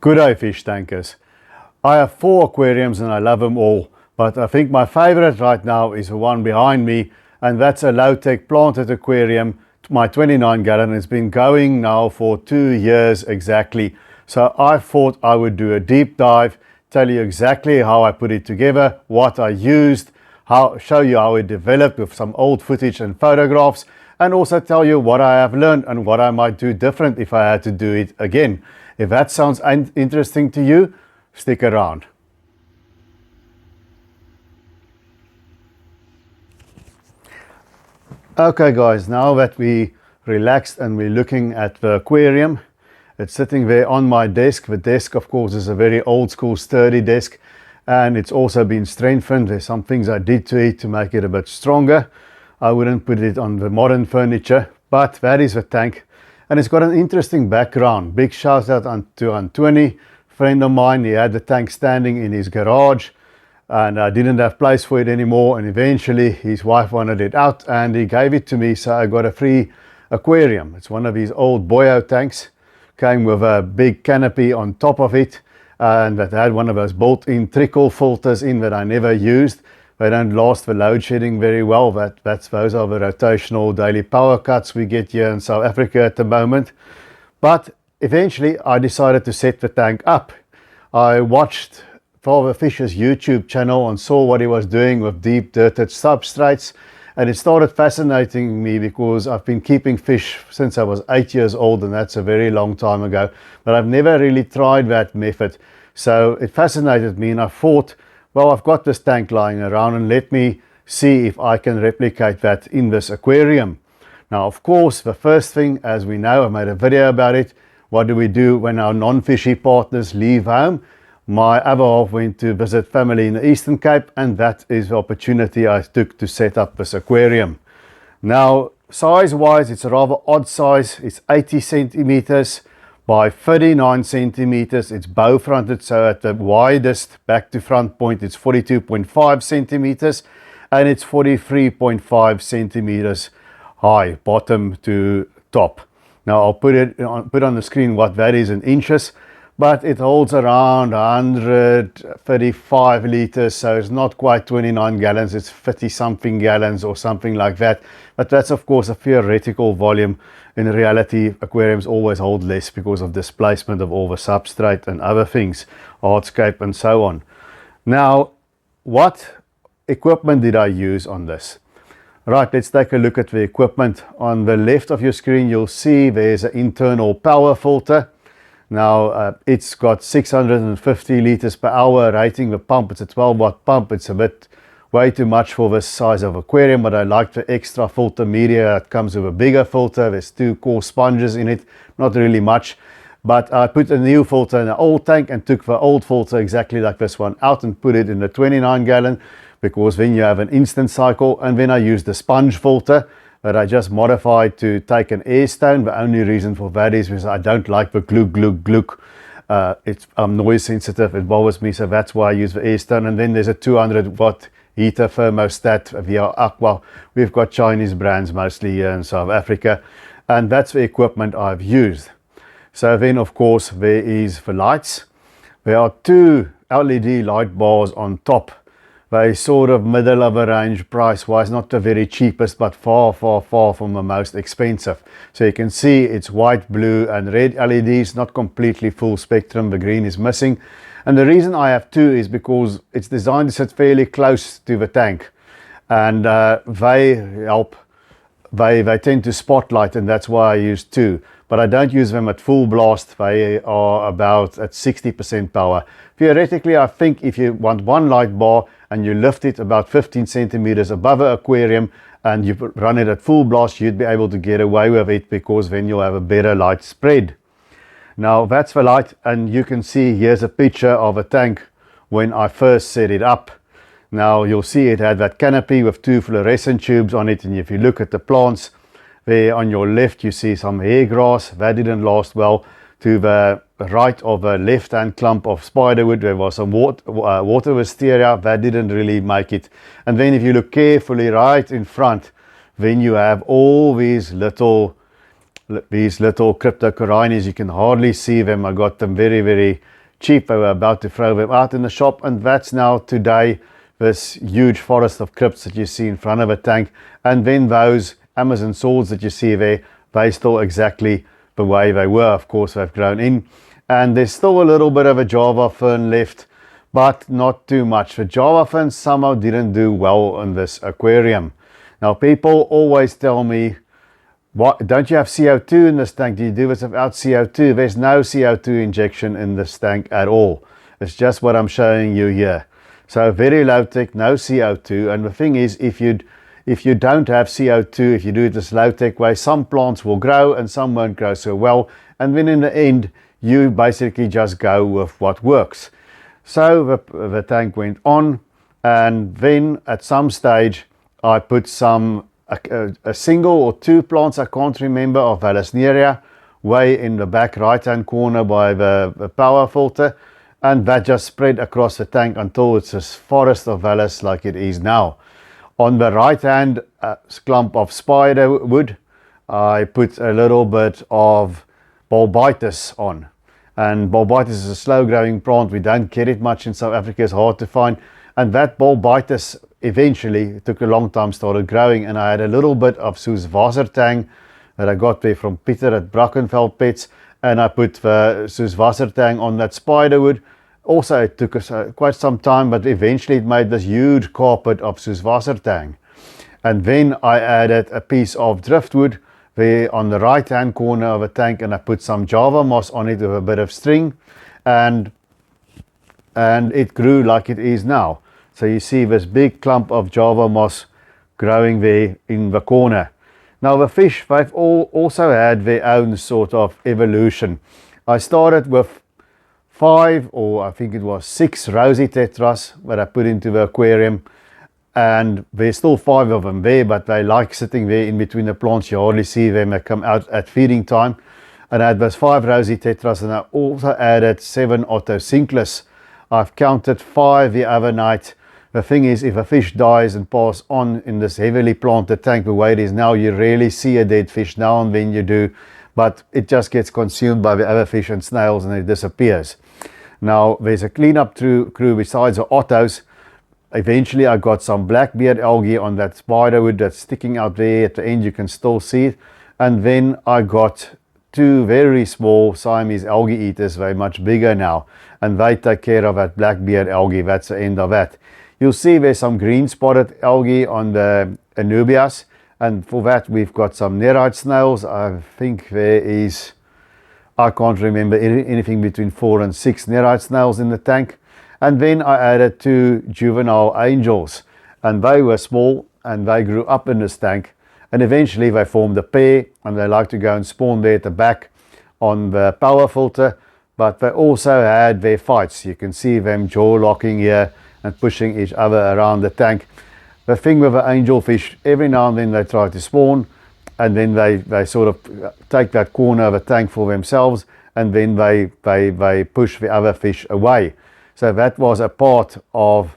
Good day, fish tankers. I have 4 aquariums and I love them all, but I think my favorite right now is the one behind me, and that's a low-tech planted aquarium, my 29 gallon. It's been going now for 2 years exactly. So I thought I would do a deep dive, tell you exactly how I put it together, what I used, show you how it developed with some old footage and photographs, and also tell you what I have learned and what I might do different if I had to do it again. If that sounds interesting to you, stick around. Okay guys, now that we relaxed and we're looking at the aquarium, it's sitting there on my desk. The desk, of course, is a very old school sturdy desk, and it's also been strengthened. There's some things I did to it to make it a bit stronger. I wouldn't put it on the modern furniture, but that is the tank. And it's got an interesting background. Big shout out to Anthony, friend of mine. He had the tank standing in his garage and I didn't have place for it anymore, and eventually his wife wanted it out and he gave it to me, so I got a free aquarium. It's one of his old Boyo tanks, came with a big canopy on top of it, and that had one of those built-in trickle filters in that I never used. They don't last for load shedding very well. Those are the rotational daily power cuts we get here in South Africa at the moment. But eventually I decided to set the tank up. I watched Father Fisher's YouTube channel and saw what he was doing with deep dirted substrates, and it started fascinating me because I've been keeping fish since I was 8 years old, and that's a very long time ago, but I've never really tried that method. So it fascinated me, and I thought, well, I've got this tank lying around and let me see if I can replicate that in this aquarium. Now, of course, the first thing, as we know, I made a video about it. What do we do when our non-fishy partners leave home? My other half went to visit family in the Eastern Cape, and that is the opportunity I took to set up this aquarium. Now, size-wise, it's a rather odd size. It's 80 centimeters by 39 centimeters. It's bow fronted, so at the widest back to front point it's 42.5 centimeters, and it's 43.5 centimeters high, bottom to top. Now I'll put on the screen what that is in inches, but it holds around 135 liters, so it's not quite 29 gallons, it's 50 something gallons or something like that. But that's of course a theoretical volume. In reality, aquariums always hold less because of displacement of all the substrate and other things, hardscape and so on. Now, what equipment did I use on this? Right, let's take a look at the equipment. On the left of your screen, you'll see there's an internal power filter. Now, it's got 650 liters per hour rating. The pump, it's a 12-watt pump. It's a bit way too much for this size of aquarium, but I like the extra filter media. It comes with a bigger filter. There's 2 core sponges in it, not really much. But I put a new filter in the old tank and took the old filter exactly like this one out and put it in the 29 gallon, because then you have an instant cycle. And then I used the sponge filter that I just modified to take an air stone. The only reason for that is because I don't like the gluk gluk gluk. I'm noise sensitive, it bothers me, so that's why I use the air stone. And then there's a 200-watt heater thermostat via Aqua. We've got Chinese brands mostly here in South Africa, and that's the equipment I've used. So then of course there is the lights. There are 2 LED light bars on top. They sort of middle of a range price wise, not the very cheapest, but far from the most expensive. So you can see it's white, blue and red LEDs, not completely full spectrum, the green is missing. And the reason I have 2 is because it's designed to sit fairly close to the tank, and they help. They tend to spotlight, and that's why I use 2. But I don't use them at full blast. They are about at 60% power. Theoretically, I think if you want 1 light bar and you lift it about 15 centimeters above the aquarium and you run it at full blast, you'd be able to get away with it, because then you'll have a better light spread. Now that's the light, and you can see here's a picture of a tank when I first set it up. Now you'll see it had that canopy with 2 fluorescent tubes on it, and if you look at the plants there on your left, you see some hair grass. That didn't last well. To the right of a left-hand clump of spiderwood, there was some water wisteria. That didn't really make it. And then if you look carefully right in front, then you have all these little these little cryptocorynes. You can hardly see them. I got them very, very cheap. They were about to throw them out in the shop, and that's now today this huge forest of crypts that you see in front of a tank. And then those Amazon swords that you see there, they still exactly the way they were. Of course, they've grown in, and there's still a little bit of a Java fern left, but not too much. The Java fern somehow didn't do well in this aquarium. Now, people always tell me, what, don't you have CO2 in this tank? Do you do this without CO2? There's no CO2 injection in this tank at all. It's just what I'm showing you here. So very low tech, no CO2. And the thing is, if you don't have CO2, if you do it this low tech way, some plants will grow and some won't grow so well. And then in the end, you basically just go with what works. So the tank went on, and then at some stage I put a single or two plants, I can't remember, of Vallisneria way in the back right hand corner by the power filter, and that just spread across the tank until it's a forest of Vallis like it is now. On the right hand clump of spider wood, I put a little bit of bulbitis on. And bulbitis is a slow growing plant. We don't get it much in South Africa, it's hard to find. And that bulbitis eventually, it took a long time, started growing. And I had a little bit of Soeswassertang that I got there from Peter at Brackenfeld Pets. And I put the Soeswassertang on that spiderwood. Also, it took us quite some time, but eventually it made this huge carpet of Soeswassertang. And then I added a piece of driftwood there on the right hand corner of a tank, and I put some Java moss on it with a bit of string, and it grew like it is now. So you see this big clump of Java moss growing there in the corner. Now the fish, they've all also had their own sort of evolution. I started with 5, or I think it was 6 rosy tetras that I put into the aquarium, and there's still 5 of them there, but they like sitting there in between the plants. You hardly see them. They come out at feeding time. And I had those 5 rosy tetras, and I also added 7 ottocinclus. I've counted 5 the other night. The thing is, if a fish dies and passes on in this heavily planted tank the way it is now, you rarely see a dead fish. Now and then you do, but it just gets consumed by the other fish and snails, and it disappears. Now there's a cleanup crew besides the ottos. Eventually I got some blackbeard algae on that spiderwood that's sticking out there at the end. You can still see it. And then I got 2 very small Siamese algae eaters. They're much bigger now, and they take care of that blackbeard algae. That's the end of that. You'll see there's some green spotted algae on the Anubias, and for that we've got some nerite snails. I think there is, I can't remember, anything between 4 and 6 nerite snails in the tank. And then I added 2 juvenile angels, and they were small and they grew up in this tank, and eventually they formed a pair, and they like to go and spawn there at the back on the power filter. But they also had their fights. You can see them jaw locking here and pushing each other around the tank. The thing with the angelfish, every now and then they try to spawn, and then they sort of take that corner of the tank for themselves, and then they push the other fish away. So that was a part of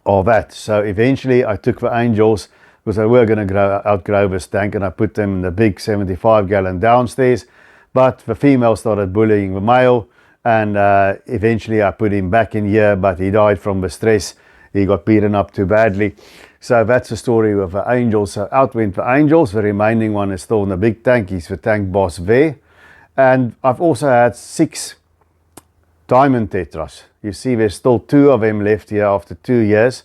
that. So eventually I took the angels, because they were going to outgrow this tank, and I put them in the big 75-gallon downstairs. But the female started bullying the male, and eventually I put him back in here, but he died from the stress. He got beaten up too badly. So that's the story with the angels. So out went the angels. The remaining one is still in the big tank. He's the tank boss there. And I've also had 6 diamond tetras. You see there's still 2 of them left here after 2 years.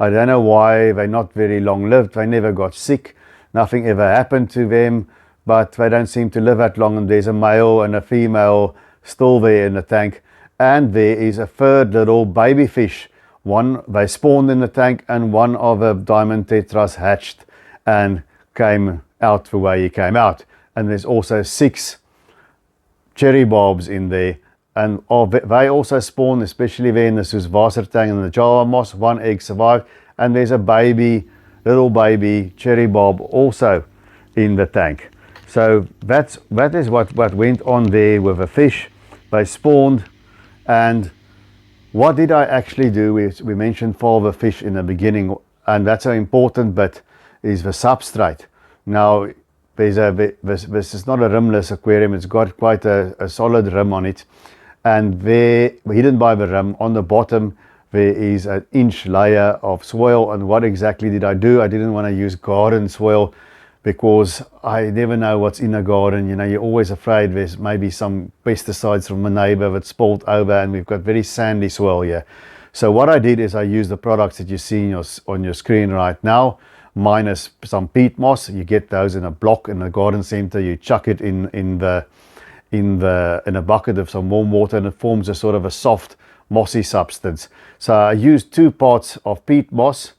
I don't know why. They're not very long lived. They never got sick. Nothing ever happened to them, but they don't seem to live that long. And there's a male and a female still there in the tank. And there is a 3rd little baby fish. One, they spawned in the tank, and one of the diamond tetras hatched and came out the way he came out. And there's also 6 cherry barbs in there. And they also spawn, especially there in the Soeswassertang and the Java moss. 1 egg survived, and there's a little baby cherry barb also in the tank. So that is what went on there with the fish. They spawned, and what did I actually do? We mentioned father fish in the beginning, and that's an important bit, is the substrate. Now, this is not a rimless aquarium, it's got quite a solid rim on it, and there, hidden by the rim, on the bottom there is an inch layer of soil. And what exactly did I do? I didn't want to use garden soil because I never know what's in a garden. You know, you're always afraid there's maybe some pesticides from a neighbor that's spilled over, and we've got very sandy soil here. So what I did is I used the products that you see on your screen right now, minus some peat moss. You get those in a block in the garden center. You chuck it in a bucket of some warm water, and it forms a sort of a soft mossy substance. So I used 2 parts of peat moss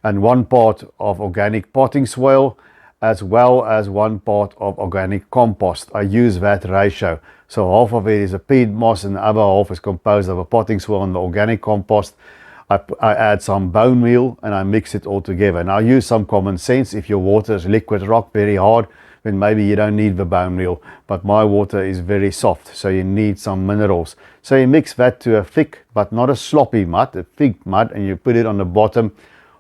and 1 part of organic potting soil, as well as 1 part of organic compost. I use that ratio. So half of it is a peat moss and the other half is composed of a potting soil and the organic compost. I add some bone meal and I mix it all together. Now use some common sense. If your water is liquid rock, very hard, then maybe you don't need the bone meal. But my water is very soft, so you need some minerals. So you mix that to a thick, but not a sloppy mud, a thick mud, and you put it on the bottom,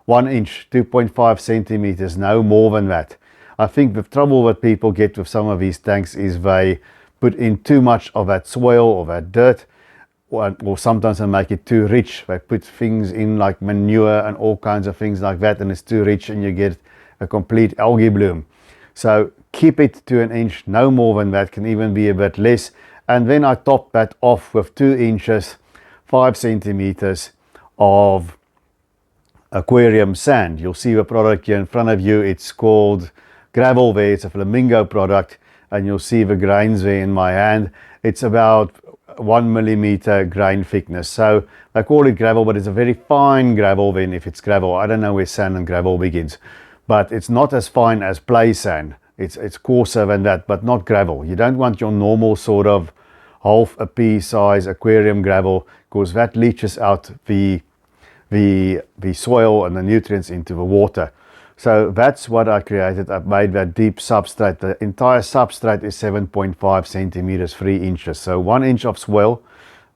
1 inch, 2.5 centimeters, no more than that. I think the trouble that people get with some of these tanks is they put in too much of that soil or that dirt, or sometimes they make it too rich. They put things in like manure and all kinds of things like that, and it's too rich and you get a complete algae bloom. So keep it to 1 inch, no more than that, can even be a bit less. And then I top that off with 2 inches, 5 centimeters of aquarium sand. You'll see the product here in front of you. It's called gravel there. It's a flamingo product, and you'll see the grains there in my hand. It's about 1 millimeter grain thickness. So I call it gravel, but it's a very fine gravel then if it's gravel. I don't know where sand and gravel begins, but it's not as fine as play sand. It's coarser than that, but not gravel. You don't want your normal sort of half a pea size aquarium gravel, because that leaches out the soil and the nutrients into the water. So that's what I created. I've made that deep substrate. The entire substrate is 7.5 centimeters, 3 inches. So 1 inch of soil.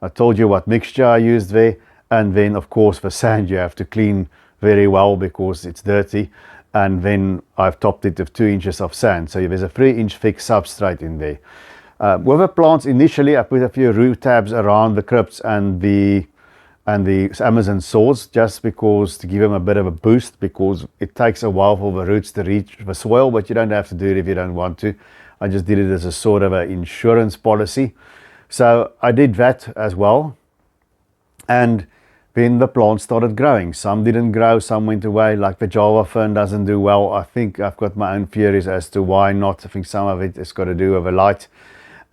I told you what mixture I used there. And then of course the sand you have to clean very well because it's dirty. And then I've topped it with 2 inches of sand. So there's a 3 inch thick substrate in there. With the plants, initially I put a few root tabs around the crypts and the Amazon swords, just because to give them a bit of a boost, because it takes a while for the roots to reach the soil, but you don't have to do it if you don't want to. I just did it as a sort of an insurance policy. So I did that as well. And then the plants started growing. Some didn't grow, some went away, like the Java fern doesn't do well. I think I've got my own theories as to why not. I think some of it has got to do with the light.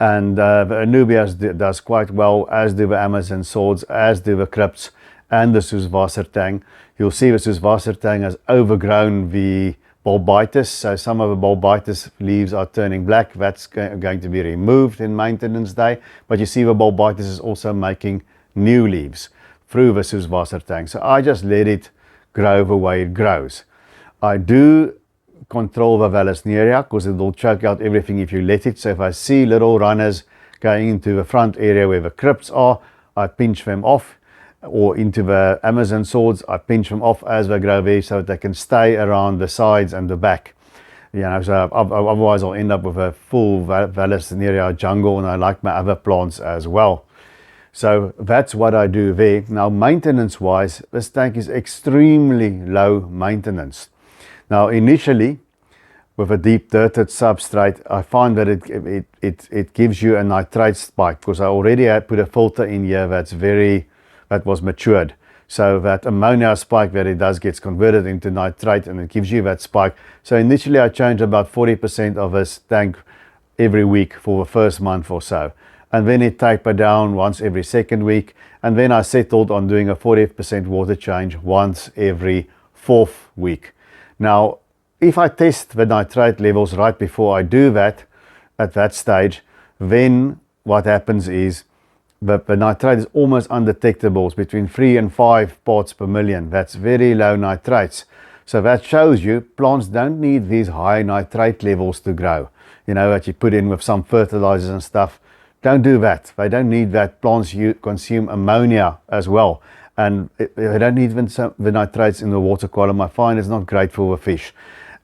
And the Anubias does quite well, as do the Amazon swords, as do the crypts and the Soeswassertang. You'll see the Soeswassertang has overgrown the bulbitis. So some of the bulbitis leaves are turning black. That's going to be removed in maintenance day. But you see the bulbitis is also making new leaves through the Soeswassertang. So I just let it grow the way it grows. I do control the Vallisneria because it will choke out everything if you let it. So if I see little runners going into the front area where the crypts are, I pinch them off, or into the Amazon swords, I pinch them off as they grow there so that they can stay around the sides and the back. You know, so otherwise I'll end up with a full Vallisneria jungle, and I like my other plants as well. So that's what I do there. Now maintenance wise, this tank is extremely low maintenance. Now initially, with a deep dirted substrate, I find that it gives you a nitrate spike, because I already had put a filter in here that was matured. So that ammonia spike that it does gets converted into nitrate, and it gives you that spike. So initially I changed about 40% of this tank every week for the first month or so. And then it tapered down once every second week. And then I settled on doing a 40% water change once every 4th week. Now, if I test the nitrate levels right before I do that, at that stage, then what happens is the nitrate is almost undetectable. It's between 3 and 5 parts per million. That's very low nitrates. So that shows you plants don't need these high nitrate levels to grow. You know, that you put in with some fertilizers and stuff. Don't do that. They don't need that. Plants consume ammonia as well. And they don't need even the nitrates in the water column. I find it's not great for the fish.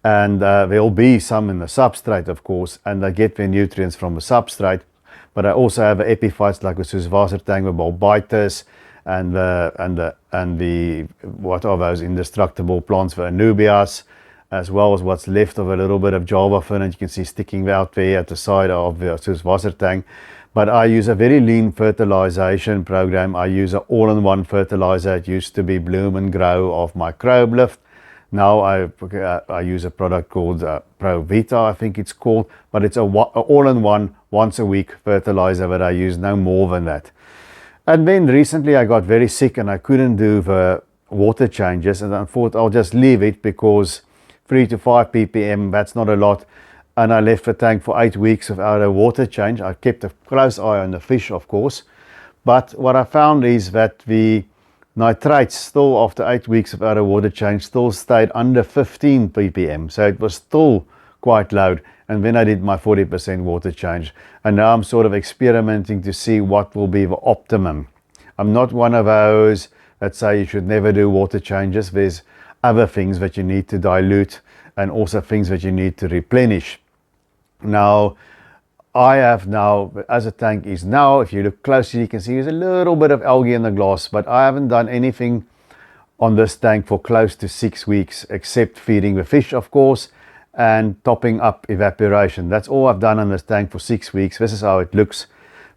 and there'll be some in the substrate, of course, and they get their nutrients from the substrate. But I also have epiphytes like the Wassertang, the Bulbitis, and the what are those indestructible plants, the Anubias, as well as what's left of a little bit of Java fern, and you can see sticking out there at the side of the Wassertang. But I use a very lean fertilization program. I use an all-in-one fertilizer. It used to be Bloom and Grow of Microbe Lift. Now I use a product called Pro Vita, I think it's called, but it's a all-in-one, once a week fertilizer that I use, no more than that. And then recently I got very sick and I couldn't do the water changes, and I thought I'll just leave it because 3 to 5 ppm, that's not a lot. And I left the tank for 8 weeks without a water change. I kept a close eye on the fish, of course. But what I found is that the nitrates still, after 8 weeks without a water change, still stayed under 15 ppm. So it was still quite low. And then I did my 40% water change. And now I'm sort of experimenting to see what will be the optimum. I'm not one of those that say you should never do water changes. There's other things that you need to dilute and also things that you need to replenish. Now, I have now, as the tank is now, if you look closely, you can see there's a little bit of algae in the glass, but I haven't done anything on this tank for close to 6 weeks, except feeding the fish, of course, and topping up evaporation. That's all I've done on this tank for 6 weeks. This is how it looks.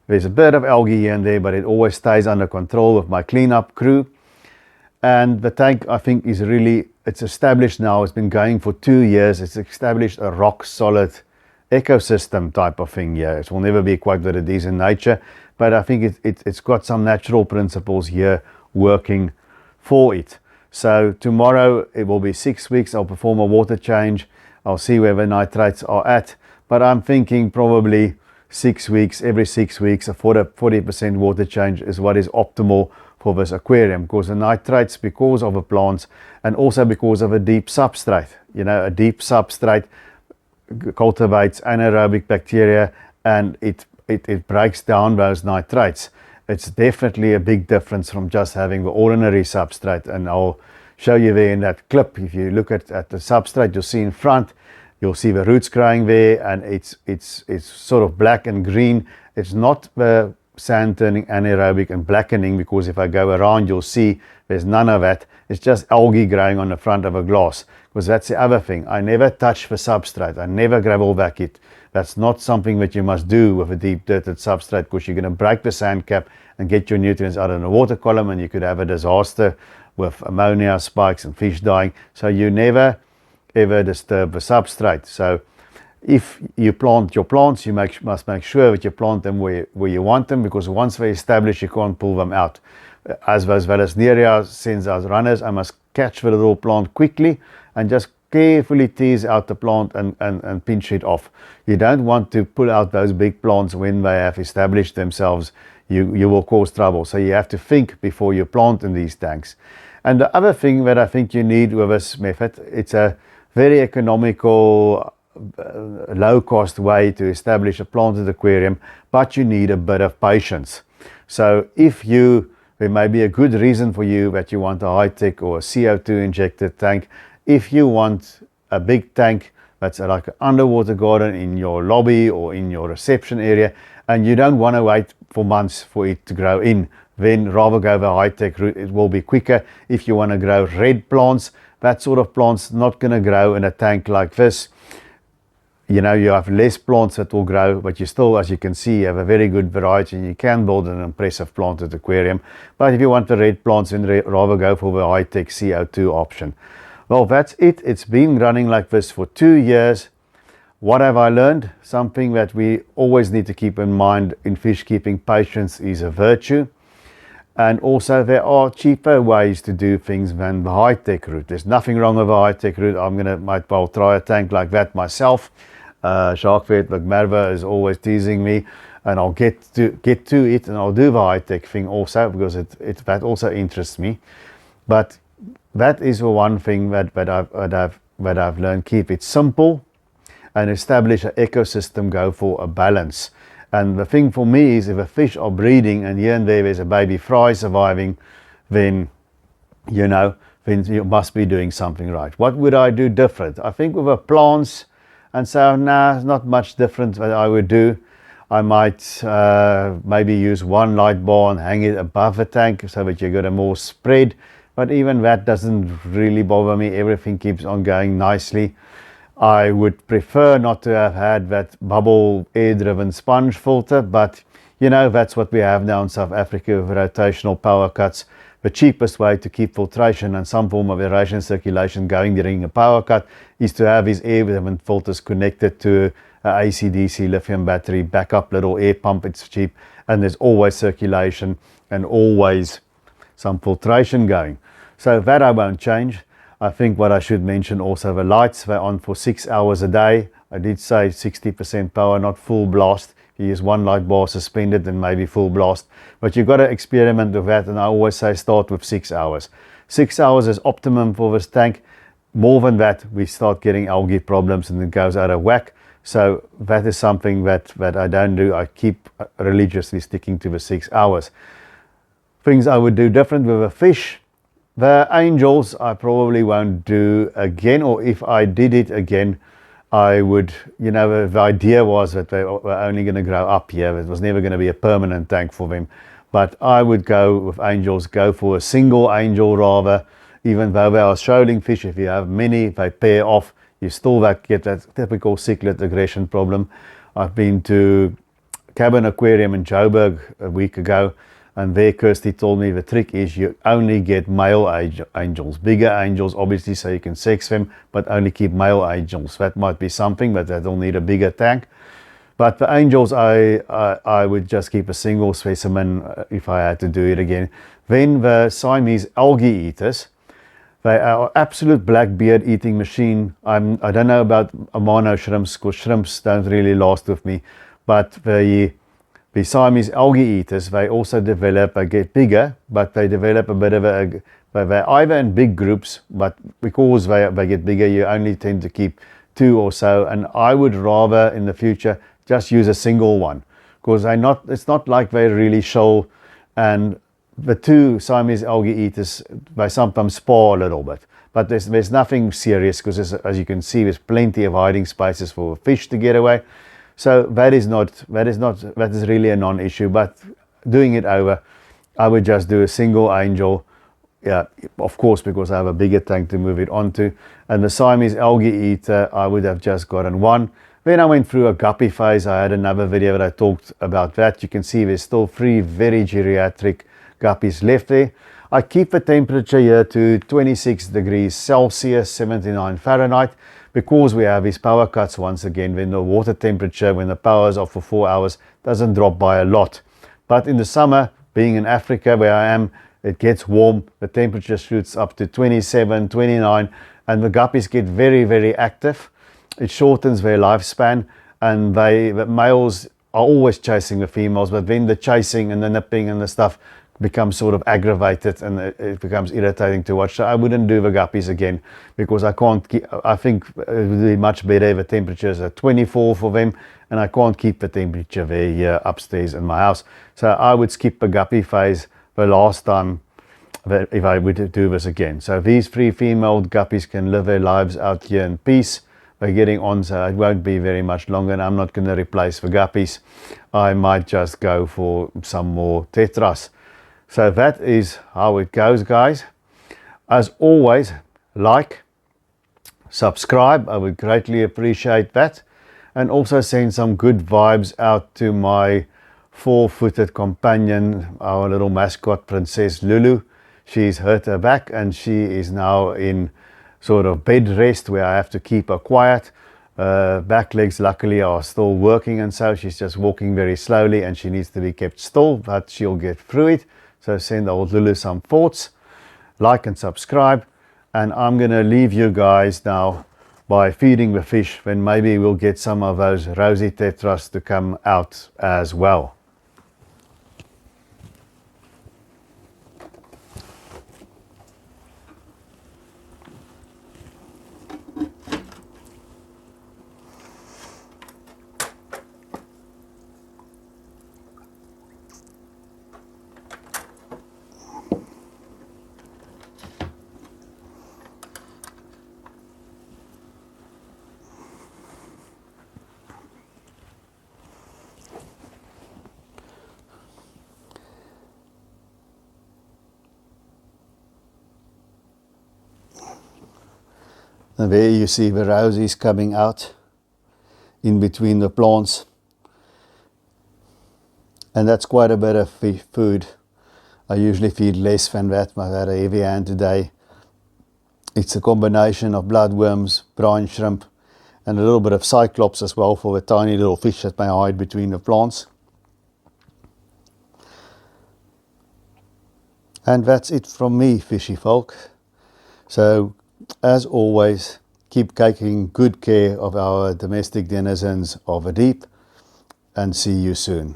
There's a bit of algae here and there, but it always stays under control with my cleanup crew. And the tank, I think, is really, it's established now. It's been going for 2 years. It's established a rock solid ecosystem type of thing here. It will never be quite what it is in nature, but I think it's got some natural principles here working for it. So tomorrow it will be 6 weeks. I'll perform a water change. I'll see where the nitrates are at, but I'm thinking probably 6 weeks, every 6 weeks, a 40% water change is what is optimal for this aquarium, because the nitrates, because of the plants and also because of a deep substrate, you know, a deep substrate cultivates anaerobic bacteria, and it breaks down those nitrates. It's definitely a big difference from just having the ordinary substrate, and I'll show you there in that clip. If you look at the substrate, you'll see in front, you'll see the roots growing there, and it's sort of black and green. It's not the sand turning anaerobic and blackening, because if I go around, you'll see there's none of that. It's just algae growing on the front of a glass, because that's the other thing. I never touch the substrate. I never gravel vac it. That's not something that you must do with a deep dirted substrate, because you're going to break the sand cap and get your nutrients out in the water column, and you could have a disaster with ammonia spikes and fish dying. So you never ever disturb the substrate. So if you plant your plants, you must make sure that you plant them where you want them, because once they establish, you can't pull them out. As those Vallisneria sends us runners, I must catch the little plant quickly and just carefully tease out the plant and pinch it off. You don't want to pull out those big plants when they have established themselves. You will cause trouble. So you have to think before you plant in these tanks. And the other thing that I think you need with this method, it's a very economical, low-cost way to establish a planted aquarium, but you need a bit of patience. So there may be a good reason for you that you want a high-tech or a CO2 injected tank. If you want a big tank that's like an underwater garden in your lobby or in your reception area, and you don't want to wait for months for it to grow in, then rather go the high-tech route. It will be quicker. If you want to grow red plants, that sort of plant's not going to grow in a tank like this. You know, you have less plants that will grow, but you still, as you can see, have a very good variety, and you can build an impressive planted aquarium. But if you want the red plants, then rather go for the high-tech CO2 option. Well, that's it. It's been running like this for 2 years. What have I learned? Something that we always need to keep in mind in fish keeping: patience is a virtue. And also there are cheaper ways to do things than the high-tech route. There's nothing wrong with a high-tech route. Might well try a tank like that myself. Sharkvet McMarva is always teasing me, and I'll get to it, and I'll do the high-tech thing also, because that also interests me. But that is the one thing that I've learned: keep it simple and establish an ecosystem. Go for a balance. And the thing for me is, if a fish are breeding and here and there's a baby fry surviving, then, you know, then you must be doing something right. What would I do different? I think with the plants, and so nah, not much different that I would do. I might maybe use one light bar and hang it above the tank so that you get a more spread. But even that doesn't really bother me. Everything keeps on going nicely. I would prefer not to have had that bubble air-driven sponge filter, but you know, that's what we have now in South Africa with rotational power cuts. The cheapest way to keep filtration and some form of aeration circulation going during a power cut is to have these air-driven filters connected to a AC/DC lithium battery, backup little air pump. It's cheap, and there's always circulation and always some filtration going. So that I won't change. I think what I should mention also, the lights, they're on for 6 hours a day. I did say 60% power, not full blast. You use one light bar suspended and maybe full blast. But you've got to experiment with that, and I always say start with 6 hours. 6 hours is optimum for this tank. More than that, we start getting algae problems and it goes out of whack. So that is something that I don't do. I keep religiously sticking to the 6 hours. Things I would do different with a fish. The angels I probably won't do again, or if I did it again, I would, you know, the idea was that they were only going to grow up here. It was never going to be a permanent tank for them. But I would go with angels, go for a single angel rather, even though they are shoaling fish. If you have many, they pair off, you still get that typical cichlid aggression problem. I've been to Cabin Aquarium in Joburg a week ago, and there Kirsty told me the trick is you only get male angels. Bigger angels, obviously, so you can sex them, but only keep male angels. That might be something, but that'll need a bigger tank. But the angels, I would just keep a single specimen if I had to do it again. Then the Siamese algae eaters. They are absolute blackbeard eating machine. I don't know about amano shrimps, because shrimps don't really last with me. But the Siamese algae eaters, they also develop, they get bigger, but they develop a bit of they're either in big groups, but because they get bigger, you only tend to keep 2 or so. And I would rather in the future just use a single one, because it's not like they really shoal. And the 2 Siamese algae eaters, they sometimes spar a little bit, but there's nothing serious, because as you can see, there's plenty of hiding spaces for fish to get away. So that is really a non-issue. But doing it over, I would just do a single angel. Yeah, of course, because I have a bigger tank to move it onto. And the Siamese algae eater, I would have just gotten one. Then I went through a guppy phase. I had another video that I talked about that. You can see there's still 3 very geriatric guppies left there. I keep the temperature here to 26 degrees Celsius, 79 Fahrenheit. Because we have these power cuts once again, when the water temperature, when the power is off for 4 hours, doesn't drop by a lot. But in the summer, being in Africa where I am, it gets warm, the temperature shoots up to 27, 29, and the guppies get very, very active. It shortens their lifespan, and the males are always chasing the females, but then the chasing and the nipping and the stuff becomes sort of aggravated, and it becomes irritating to watch. So I wouldn't do the guppies again, because I think it would be much better if the temperature is at 24 for them, and I can't keep the temperature there here upstairs in my house. So I would skip the guppy phase the last time if I would do this again. So these 3 female guppies can live their lives out here in peace. They're getting on, so it won't be very much longer, and I'm not going to replace the guppies. I might just go for some more tetras. So that is how it goes, guys. As always, like, subscribe. I would greatly appreciate that. And also send some good vibes out to my 4-footed companion, our little mascot, Princess Lulu. She's hurt her back, and she is now in sort of bed rest where I have to keep her quiet. Back legs luckily are still working, and so she's just walking very slowly, and she needs to be kept still, but she'll get through it. So send old Lulu some thoughts, like and subscribe, and I'm going to leave you guys now by feeding the fish, then maybe we'll get some of those rosy tetras to come out as well. And there you see the roses coming out in between the plants. And that's quite a bit of food. I usually feed less than that, but I had a heavy hand today. It's a combination of bloodworms, brine shrimp, and a little bit of cyclops as well for the tiny little fish that may hide between the plants. And that's it from me, fishy folk. So, as always, keep taking good care of our domestic denizens of the deep, and see you soon.